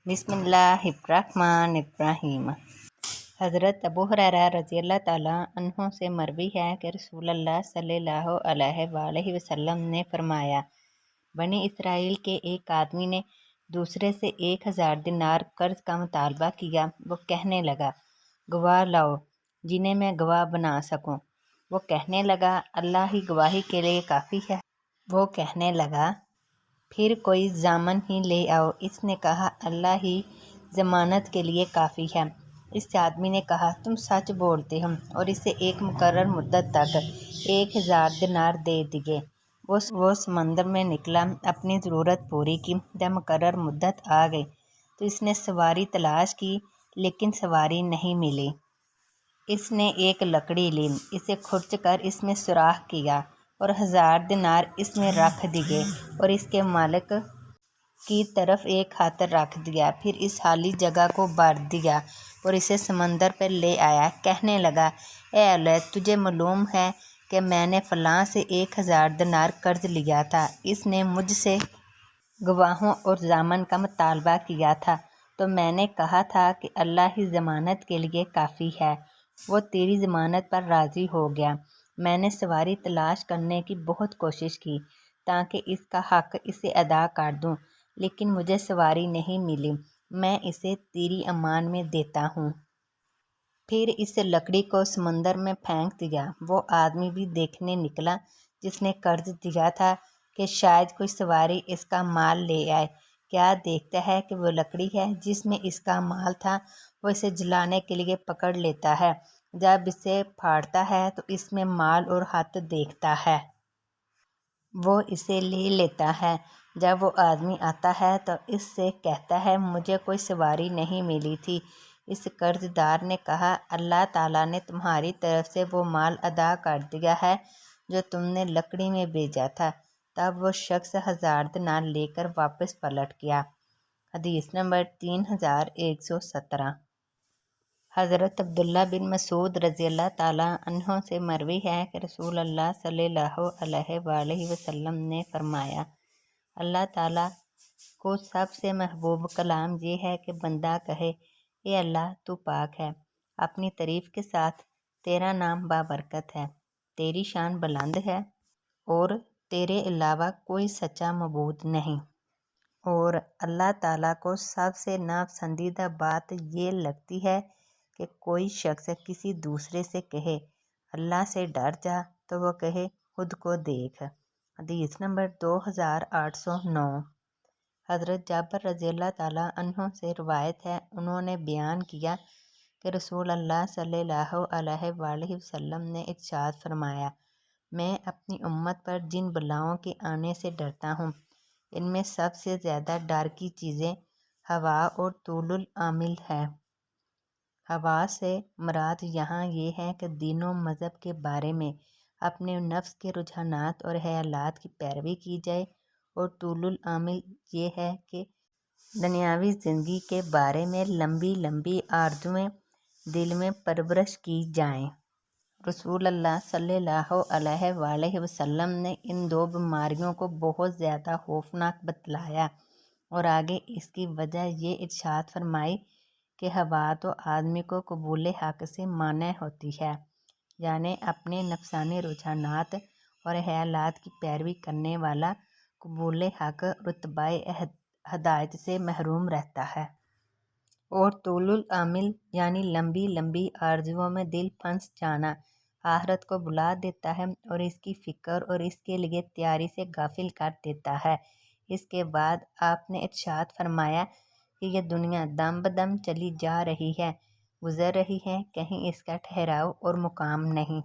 बिस्मिल्लाहिर्रहमानिर्रहीम। हज़रत अबू हुरैरा रज़ियल्लाहु ताला अन्हु से मरवी है कि रसूलुल्लाह सल्लल्लाहु अलैहि वसल्लम ने फरमाया, बनी इसराइल के एक आदमी ने दूसरे से 1000 दिनार कर्ज का मुतालबा किया। वो कहने लगा, गवाह लाओ जिन्हें मैं गवाह बना सकूं। वो कहने लगा, अल्लाह ही गवाही के लिए काफ़ी है। वो कहने लगा, फिर कोई ज़ामन ही ले आओ। इसने कहा, अल्लाह ही ज़मानत के लिए काफ़ी है। इस आदमी ने कहा, तुम सच बोलते हो, और इसे एक मुकर्रर मुद्दत तक 1000 दिनार दे दिए। वो समंदर में निकला, अपनी ज़रूरत पूरी की। जब मुकर्रर मुद्दत आ गई तो इसने सवारी तलाश की, लेकिन सवारी नहीं मिली। इसने एक लकड़ी ली, इसे खुरच कर इसमें सुराख किया और 1000 दिनार इसमें रख दिए और इसके मालिक की तरफ एक हाथ रख दिया। फिर इस खाली जगह को भर दिया और इसे समंदर पर ले आया। कहने लगा, ए अल्लाह, तुझे मालूम है कि मैंने फ़लाँ से 1000 दिनार कर्ज लिया था। इसने मुझसे गवाहों और ज़ामन का मुतालबा किया था, तो मैंने कहा था कि अल्लाह ही ज़मानत के लिए काफ़ी है। वो तेरी ज़मानत पर राज़ी हो गया। मैंने सवारी तलाश करने की बहुत कोशिश की ताकि इसका हक़ इसे अदा कर दूँ, लेकिन मुझे सवारी नहीं मिली। मैं इसे तेरी अमान में देता हूँ। फिर इस लकड़ी को समंदर में फेंक दिया। वो आदमी भी देखने निकला जिसने कर्ज दिया था कि शायद कोई सवारी इसका माल ले आए। क्या देखता है कि वो लकड़ी है जिसमें इसका माल था। वो इसे जलाने के लिए पकड़ लेता है। जब इसे फाड़ता है तो इसमें माल और हाथ देखता है। वो इसे ले लेता है। जब वो आदमी आता है तो इससे कहता है, मुझे कोई सवारी नहीं मिली थी। इस कर्जदार ने कहा, अल्लाह ताला ने तुम्हारी तरफ से वो माल अदा कर दिया है जो तुमने लकड़ी में भेजा था। तब वो शख्स 1000 दिनार लेकर वापस पलट गया। हदीस नंबर 3117। हज़रत अब्दुल्ला बिन मसूद रज़ियल्लाहु ताला अन्हो से मरवी है कि रसूलुल्लाह सल्लल्लाहु अलैहि वसल्लम ने फरमाया, अल्लाह ताला को सबसे महबूब कलाम ये है कि बंदा कहे, ए अल्लाह, तू पाक है, अपनी तारीफ़ के साथ तेरा नाम बाबरकत है, तेरी शान बुलंद है और तेरे अलावा कोई सच्चा मबूद नहीं। और अल्लाह ताला को सबसे नापसंदीदा बात ये लगती है कि कोई शख्स किसी दूसरे से कहे, अल्लाह से डर जा, तो वो कहे, खुद को देख। हदीस नंबर 2809। हज़रत जाबर रज़ियल्लाहु ताला अन्हु से रवायत है, उन्होंने बयान किया कि रसूल अल्लाह सल्लल्लाहु अलैहि वसल्लम ने इरशाद फरमाया, मैं अपनी उम्मत पर जिन बलाओं के आने से डरता हूँ, इनमें सबसे ज़्यादा डर की चीज़ें हवा और तूलुल आमिल है। हवा से मुराद यहाँ ये है कि दीनों मज़हब के बारे में अपने नफ्स के रुझानात और ख्यालात की पैरवी की जाए, और तूलुल आमिल ये है कि दुनियावी ज़िंदगी के बारे में लंबी लंबी आरज़ुएं दिल में परवरिश की जाएं। रसूल अल्लाह सल्लल्लाहु अलैहि वसल्लम ने इन दो बीमारियों को बहुत ज़्यादा खौफनाक बतलाया और आगे इसकी वजह ये इरशाद फरमाई कि हवा तो आदमी को कबूल हक़ से माने होती है, यानी अपने नफसानी रुझानात और ख्यालात की पैरवी करने वाला कबूल हक़ रुतबाए हदायत से महरूम रहता है। और तूलुल आमिल यानी लंबी लंबी आरज़ुओं में दिल फंस जाना आखिरत को बुला देता है और इसकी फ़िक्र और इसके लिए तैयारी से गाफिल कर देता है। इसके बाद आपने इरशाद फरमाया कि यह दुनिया दम बदम चली जा रही है, गुज़र रही है, कहीं इसका ठहराव और मुकाम नहीं,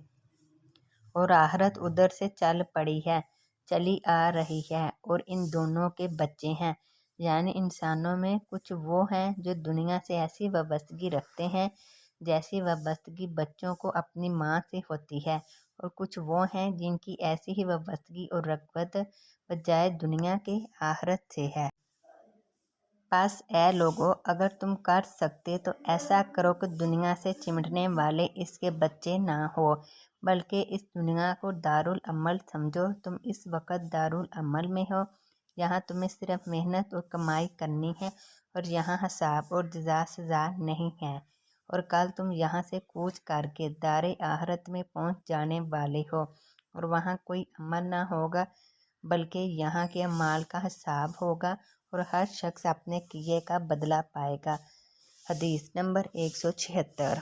और आखिरत उधर से चल पड़ी है, चली आ रही है, और इन दोनों के बच्चे हैं। यानी इंसानों में कुछ वो हैं जो दुनिया से ऐसी वाबस्तगी रखते हैं जैसी वाबस्तगी बच्चों को अपनी माँ से होती है, और कुछ वो हैं जिनकी ऐसी ही वाबस्तगी और रग़बत बजाय दुनिया के आखिरत से है। बस ऐ लोगो, अगर तुम कर सकते तो ऐसा करो कि दुनिया से चिमटने वाले इसके बच्चे ना हो, बल्कि इस दुनिया को दारुल अमल समझो। तुम इस वक्त दारुल अमल में हो, यहाँ तुम्हें सिर्फ मेहनत और कमाई करनी है اور یہاں حساب اور جزا سزا نہیں ہے، اور کل تم یہاں سے کوچ کر کے دار آخرت میں پہنچ جانے والے ہو، اور وہاں کوئی عمل نہ ہوگا بلکہ یہاں کے اعمال کا حساب ہوگا، اور ہر شخص اپنے کیے کا بدلہ پائے گا۔ حدیث نمبر 176۔